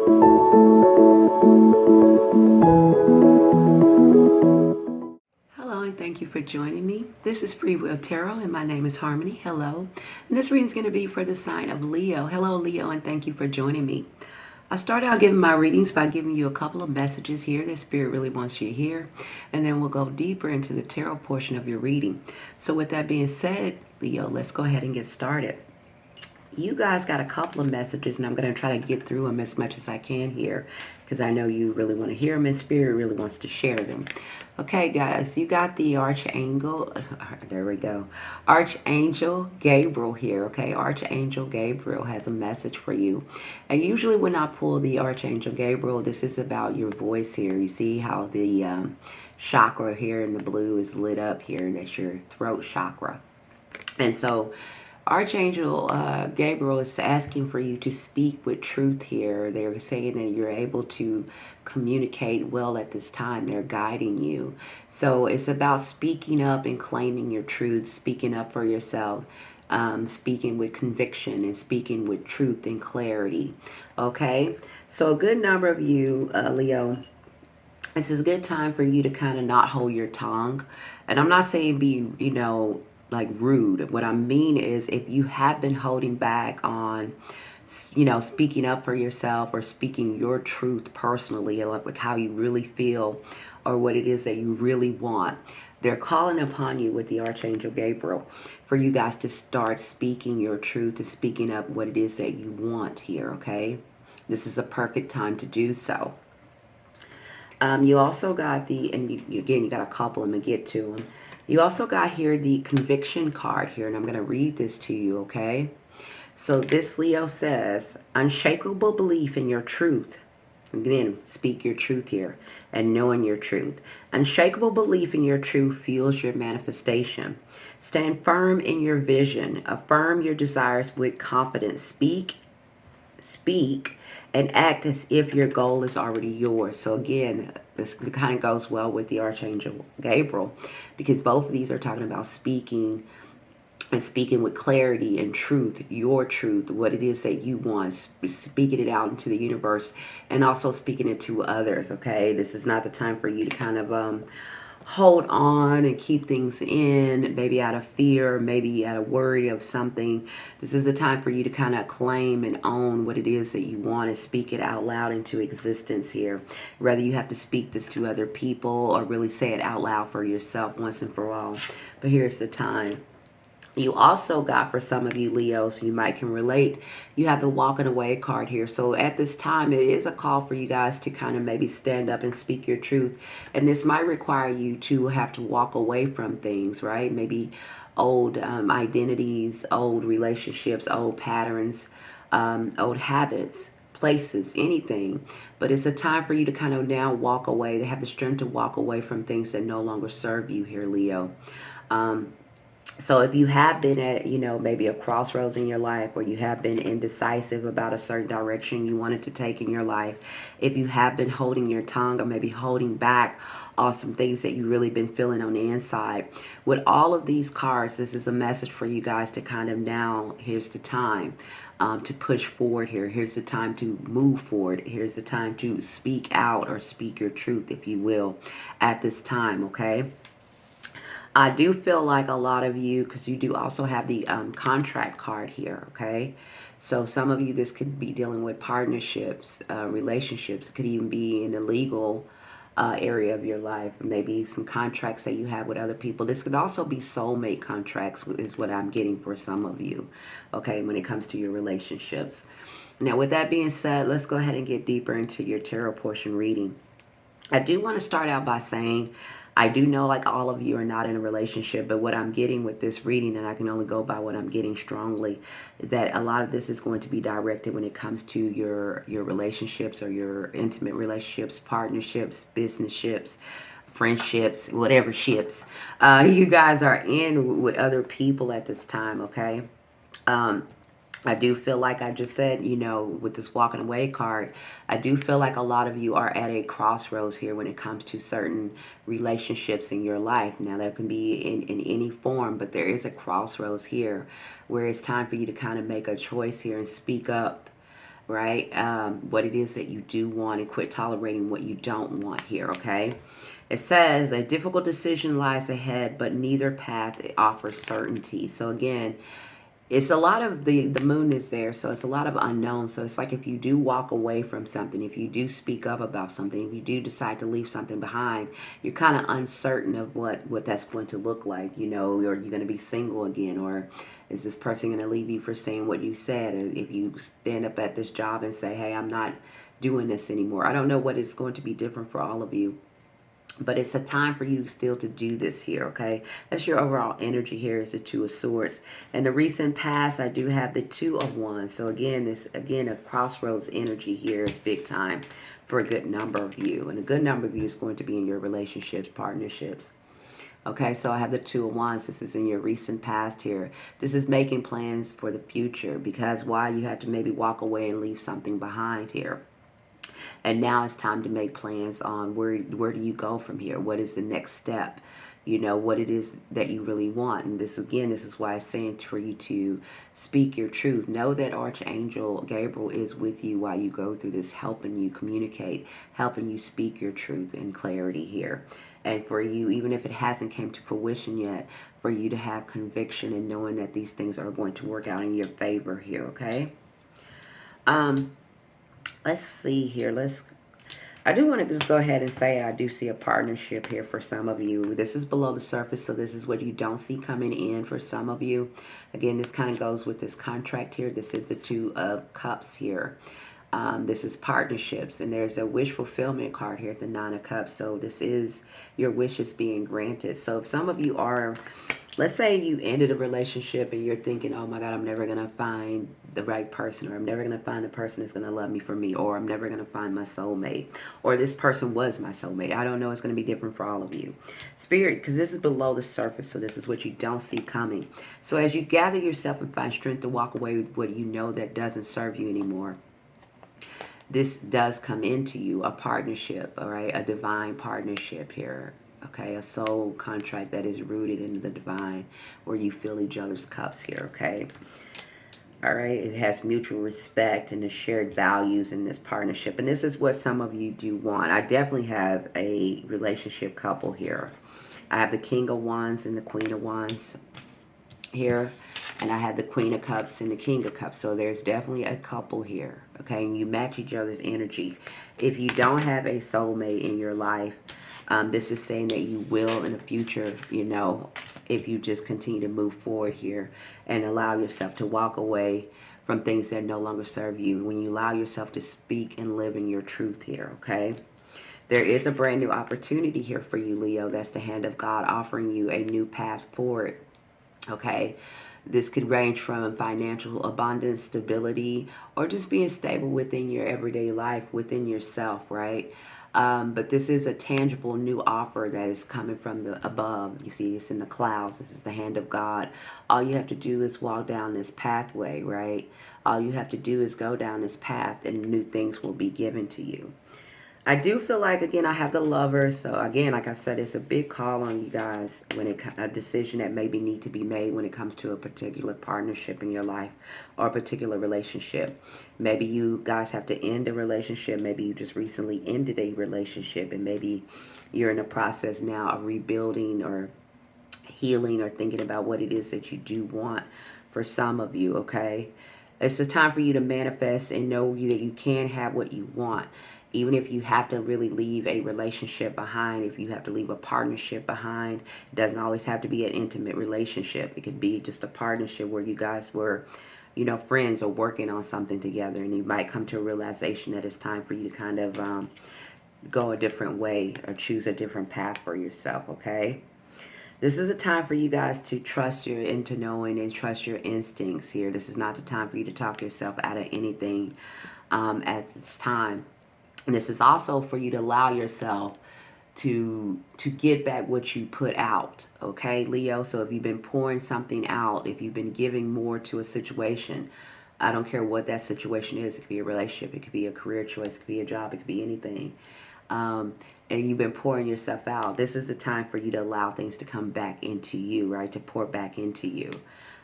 Hello and thank you for joining me. This is Freewill Tarot and my name is Harmony. Hello. And this reading is going to be for the sign of Leo. Hello Leo and thank you for joining me. I start out giving my readings by giving you a couple of messages here that Spirit really wants you to hear. And then we'll go deeper into the tarot portion of your reading. So with that being said, Leo, let's go ahead and get started. You guys got a couple of messages and I'm going to try to get through them as much as I can here because I know you really want to hear them and Spirit really wants to share them. Okay, guys, you got the Archangel. There we go. Archangel Gabriel here, okay? Archangel Gabriel has a message for you. And usually when I pull the Archangel Gabriel, this is about your voice here. You see how the chakra here in the blue is lit up here. That's your throat chakra. And so Archangel Gabriel is asking for you to speak with truth here. They're saying that you're able to communicate well at this time. They're guiding you. So it's about speaking up and claiming your truth, speaking up for yourself, speaking with conviction and speaking with truth and clarity. Okay? So a good number of you, Leo, this is a good time for you to kind of not hold your tongue. And I'm not saying be, like rude. What I mean is if you have been holding back on, speaking up for yourself or speaking your truth personally, like how you really feel or what it is that you really want, they're calling upon you with the Archangel Gabriel for you guys to start speaking your truth and speaking up what it is that you want here, okay? This is a perfect time to do so. You also got again, you got a couple, I'm going to get to them. You also got here the conviction card here, and I'm going to read this to you, okay? So this, Leo, says, unshakable belief in your truth. Again, speak your truth here and knowing your truth. Unshakable belief in your truth fuels your manifestation. Stand firm in your vision. Affirm your desires with confidence. Speak, and act as if your goal is already yours. So again, this kind of goes well with the Archangel Gabriel because both of these are talking about speaking and speaking with clarity and truth, your truth, what it is that you want, speaking it out into the universe and also speaking it to others, okay? This is not the time for you to kind of hold on and keep things in, maybe out of fear, maybe out of worry of something. This is the time for you to kind of claim and own what it is that you want and speak it out loud into existence here. Whether you have to speak this to other people or really say it out loud for yourself once and for all. But here's the time. You also got, for some of you Leos, you might can relate, you have the walking away card here. So at this time, it is a call for you guys to kind of maybe stand up and speak your truth. And this might require you to have to walk away from things, right? Maybe old identities, old relationships, old patterns, old habits, places, anything. But it's a time for you to kind of now walk away, to have the strength to walk away from things that no longer serve you here, Leo. So if you have been at, maybe a crossroads in your life, or you have been indecisive about a certain direction you wanted to take in your life, if you have been holding your tongue or maybe holding back on some things that you really been feeling on the inside, with all of these cards, this is a message for you guys to kind of now, here's the time to push forward here. Here's the time to move forward. Here's the time to speak out or speak your truth, if you will, at this time, okay? I do feel like a lot of you, because you do also have the contract card here, okay? So some of you, this could be dealing with partnerships, relationships. It could even be in the legal area of your life. Maybe some contracts that you have with other people. This could also be soulmate contracts is what I'm getting for some of you, okay, when it comes to your relationships. Now, with that being said, let's go ahead and get deeper into your tarot portion reading. I do want to start out by saying, I do know like all of you are not in a relationship, but what I'm getting with this reading, and I can only go by what I'm getting strongly, that a lot of this is going to be directed when it comes to your relationships or your intimate relationships, partnerships, business ships, friendships, whatever ships you guys are in with other people at this time, okay? I do feel like I just said, with this walking away card, I do feel like a lot of you are at a crossroads here when it comes to certain relationships in your life. Now, that can be in any form, but there is a crossroads here where it's time for you to kind of make a choice here and speak up right? What it is that you do want, and quit tolerating what you don't want here, okay? It says a difficult decision lies ahead, but neither path offers certainty. So again, it's a lot of the moon is there, so it's a lot of unknown. So it's like if you do walk away from something, if you do speak up about something, if you do decide to leave something behind, you're kind of uncertain of what that's going to look like. You know, or you're going to be single again, or is this person going to leave you for saying what you said? If you stand up at this job and say, hey, I'm not doing this anymore, I don't know what is going to be different for all of you, but it's a time for you still to do this here, okay? That's your overall energy here, is the Two of Swords. In the recent past, I do have the Two of Wands. So again, this, again, a crossroads energy here is big time for a good number of you. And a good number of you is going to be in your relationships, partnerships. Okay, so I have the Two of Wands. This is in your recent past here. This is making plans for the future, because why? You have to maybe walk away and leave something behind here. And now it's time to make plans on where do you go from here? What is the next step? You know, what it is that you really want. And this, again, this is why I'm saying for you to speak your truth. Know that Archangel Gabriel is with you while you go through this, helping you communicate, helping you speak your truth and clarity here. And for you, even if it hasn't came to fruition yet, for you to have conviction and knowing that these things are going to work out in your favor here, okay? Let's see here. I do want to just go ahead and say I do see a partnership here for some of you. This is below the surface, so this is what you don't see coming in for some of you. Again, this kind of goes with this contract here. This is the Two of Cups here. This is partnerships, and there's a wish fulfillment card here at the Nine of Cups. So this is your wishes being granted. So if some of you are, let's say you ended a relationship and you're thinking, oh my God, I'm never going to find the right person, or I'm never going to find the person that's going to love me for me, or I'm never going to find my soulmate, or this person was my soulmate. I don't know. It's going to be different for all of you. Spirit, because this is below the surface, so this is what you don't see coming. So as you gather yourself and find strength to walk away with what you know that doesn't serve you anymore, this does come into you, a partnership, all right, a divine partnership here, okay, a soul contract that is rooted in the divine, where you fill each other's cups here, okay. All right, it has mutual respect and the shared values in this partnership, and this is what some of you do want. I definitely have a relationship couple here. I have the King of Wands and the Queen of Wands here, and I have the Queen of Cups and the King of Cups. So there's definitely a couple here, okay? And you match each other's energy. If you don't have a soulmate in your life, this is saying that you will in the future, you know, if you just continue to move forward here and allow yourself to walk away from things that no longer serve you. When you allow yourself to speak and live in your truth here, okay? There is a brand new opportunity here for you, Leo. That's the hand of God offering you a new path forward. Okay, this could range from financial abundance, stability, or just being stable within your everyday life, within yourself, right? But this is a tangible new offer that is coming from the above. You see, it's in the clouds. This is the hand of God. All you have to do is walk down this pathway, right? All you have to do is go down this path, and new things will be given to you. I do feel like, again, I have the Lovers. So again, like I said, it's a big call on you guys when a decision that maybe need to be made when it comes to a particular partnership in your life or a particular relationship. Maybe you guys have to end a relationship. Maybe you just recently ended a relationship, and maybe you're in the process now of rebuilding or healing or thinking about what it is that you do want for some of you, okay? It's a time for you to manifest and know that you can have what you want. Even if you have to really leave a relationship behind, if you have to leave a partnership behind, it doesn't always have to be an intimate relationship. It could be just a partnership where you guys were, you know, friends or working on something together, and you might come to a realization that it's time for you to kind of go a different way or choose a different path for yourself, okay? This is a time for you guys to trust your into knowing and trust your instincts here. This is not the time for you to talk yourself out of anything at this time. And this is also for you to allow yourself to get back what you put out, okay, Leo? So if you've been pouring something out, if you've been giving more to a situation, I don't care what that situation is. It could be a relationship, it could be a career choice, it could be a job, it could be anything. And you've been pouring yourself out. This is the time for you to allow things to come back into you, right? To pour back into you.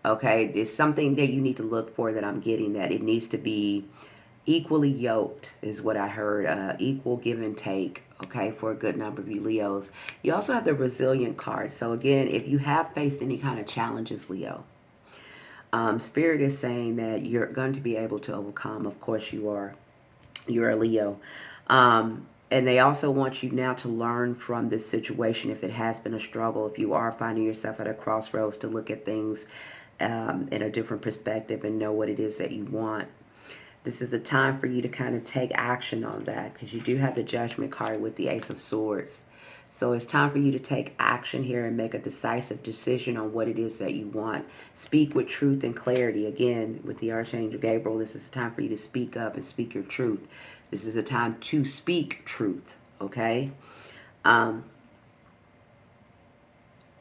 Okay, it's something that you need to look for that I'm getting, that it needs to be Equally yoked is what I heard. Equal give and take, okay, for a good number of you Leos. You also have the resilient card. So again, if you have faced any kind of challenges, Leo, Spirit is saying that you're going to be able to overcome. Of course you are. You're a Leo. And they also want you now to learn from this situation if it has been a struggle, if you are finding yourself at a crossroads, to look at things in a different perspective and know what it is that you want. This is a time for you to kind of take action on that, because you do have the Judgment card with the Ace of Swords. So it's time for you to take action here and make a decisive decision on what it is that you want. Speak with truth and clarity. Again, with the Archangel Gabriel, this is a time for you to speak up and speak your truth. This is a time to speak truth, okay?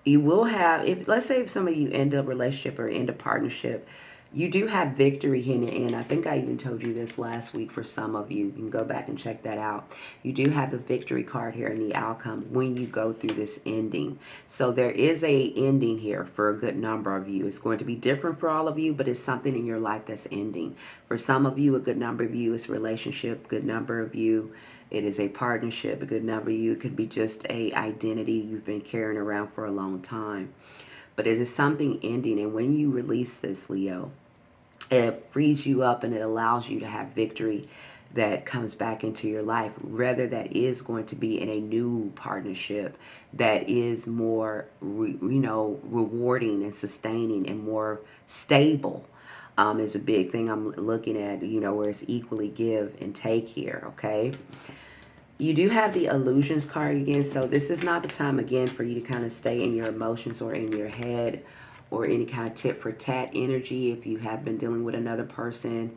You will have, if let's say if some of you end a relationship or end a partnership, you do have victory here in the end. I think I even told you this last week for some of you. You can go back and check that out. You do have the victory card here in the outcome when you go through this ending. So there is a ending here for a good number of you. It's going to be different for all of you, but it's something in your life that's ending. For some of you, a good number of you, it's a relationship. A good number of you, it is a partnership. A good number of you, it could be just a identity you've been carrying around for a long time. But it is something ending, and when you release this, Leo, it frees you up and it allows you to have victory that comes back into your life. Rather, that is going to be in a new partnership that is more, rewarding and sustaining and more stable. Is a big thing I'm looking at, where it's equally give and take here, okay? You do have the illusions card again, so this is not the time again for you to kind of stay in your emotions or in your head or any kind of tit for tat energy. If you have been dealing with another person,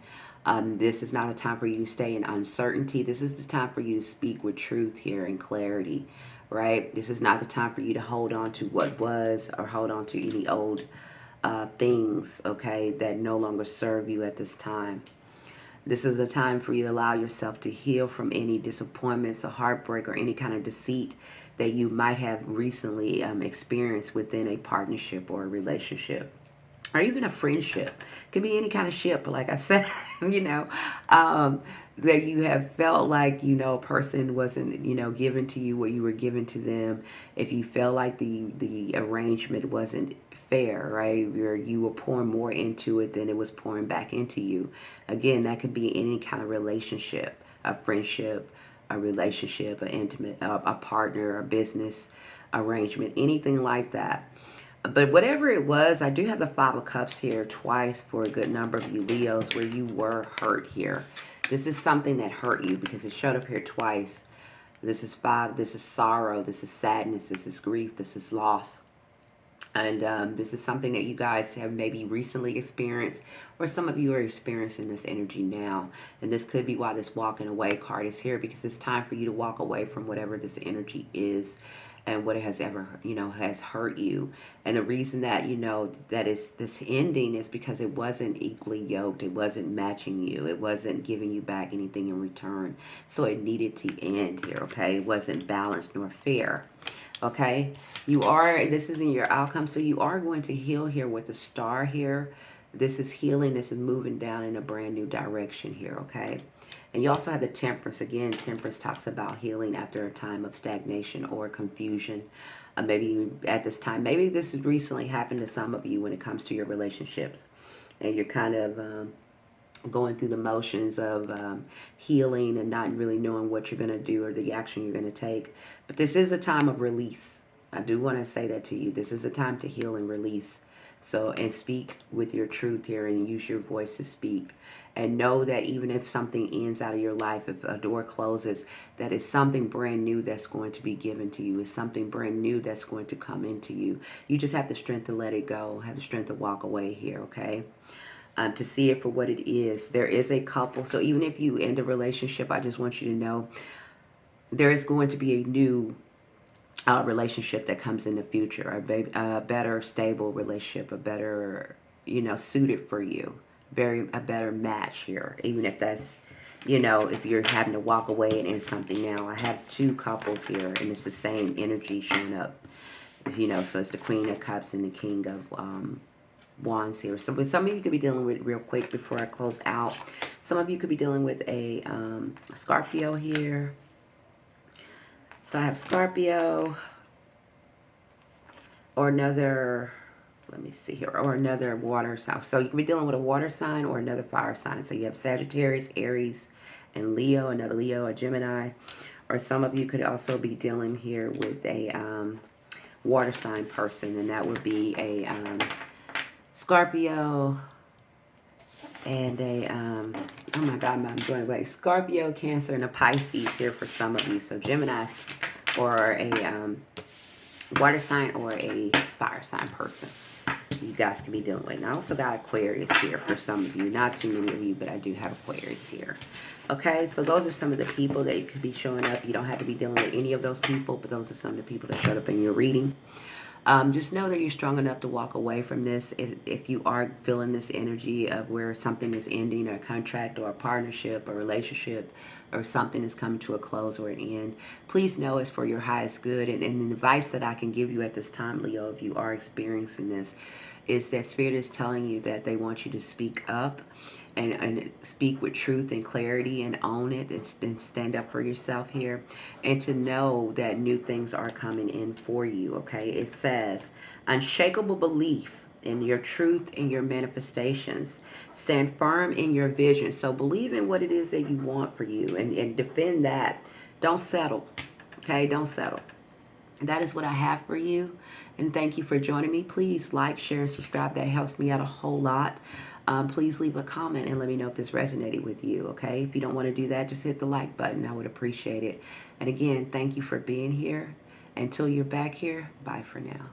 this is not a time for you to stay in uncertainty. This is the time for you to speak with truth here and clarity, right? This is not the time for you to hold on to what was or hold on to any old things, okay, that no longer serve you at this time. This is the time for you to allow yourself to heal from any disappointments or heartbreak or any kind of deceit that you might have recently experienced within a partnership or a relationship or even a friendship. It could be any kind of ship, like I said, that you have felt like, a person wasn't, given to you what you were given to them. If you felt like the arrangement wasn't fair, right? Where you were pouring more into it than it was pouring back into you. Again, that could be any kind of relationship, a friendship, a relationship, an intimate, a partner, a business arrangement, anything like that. But whatever it was, I do have the Five of Cups here twice for a good number of you Leos where you were hurt here. This is something that hurt you because it showed up here twice. This is five. This is sorrow. This is sadness. This is grief. This is loss. And this is something that you guys have maybe recently experienced, or some of you are experiencing this energy now. And this could be why this walking away card is here, because it's time for you to walk away from whatever this energy is and what it has ever, has hurt you. And the reason that, that is this ending is because it wasn't equally yoked. It wasn't matching you. It wasn't giving you back anything in return. So it needed to end here, okay? It wasn't balanced nor fair. Okay, this is in your outcome, so you are going to heal here with the star here. This is healing. This is moving down in a brand new direction here, okay? And you also have the Temperance. Again, Temperance talks about healing after a time of stagnation or confusion. Maybe at this time, maybe this has recently happened to some of you when it comes to your relationships. And you're kind of going through the motions of healing and not really knowing what you're going to do or the action you're going to take. But this is a time of release. I do want to say that to you. This is a time to heal and release. So, and speak with your truth here and use your voice to speak. And know that even if something ends out of your life, if a door closes, that is something brand new that's going to be given to you. It's something brand new that's going to come into you. You just have the strength to let it go. Have the strength to walk away here, okay? To see it for what it is. There is a couple. So even if you end a relationship, I just want you to know there is going to be a new relationship that comes in the future. A better stable relationship. A better, suited for you. A better match here. Even if that's, if you're having to walk away and end something now. I have two couples here and it's the same energy showing up. So it's the Queen of Cups and the King of Wands here. So some of you could be dealing with, real quick before I close out, some of you could be dealing with a Scorpio here. So I have Scorpio or another, let me see here, or another water sign. So you could be dealing with a water sign or another fire sign. So you have Sagittarius, Aries, and Leo, another Leo, a Gemini. Or some of you could also be dealing here with a water sign person, and that would be a Scorpio and a, oh my God, I'm going away. Scorpio, Cancer, and a Pisces here for some of you. So Gemini or a water sign or a fire sign person you guys could be dealing with. And I also got Aquarius here for some of you. Not too many of you, but I do have Aquarius here. Okay, so those are some of the people that could be showing up. You don't have to be dealing with any of those people, but those are some of the people that showed up in your reading. Just know that you're strong enough to walk away from this. If you are feeling this energy of where something is ending, a contract or a partnership or relationship, or something is coming to a close or an end, please know it's for your highest good. And the advice that I can give you at this time, Leo, if you are experiencing this, is that Spirit is telling you that they want you to speak up and speak with truth and clarity and own it and stand up for yourself here, and to know that new things are coming in for you. Okay, it says unshakable belief in your truth and your manifestations. Stand firm in your vision. So believe in what it is that you want for you and defend that. Don't settle. Okay, don't settle. That is what I have for you. And thank you for joining me. Please like, share, and subscribe. That helps me out a whole lot. Please leave a comment and let me know if this resonated with you, okay? If you don't want to do that, just hit the like button. I would appreciate it. And again, thank you for being here. Until you're back here, bye for now.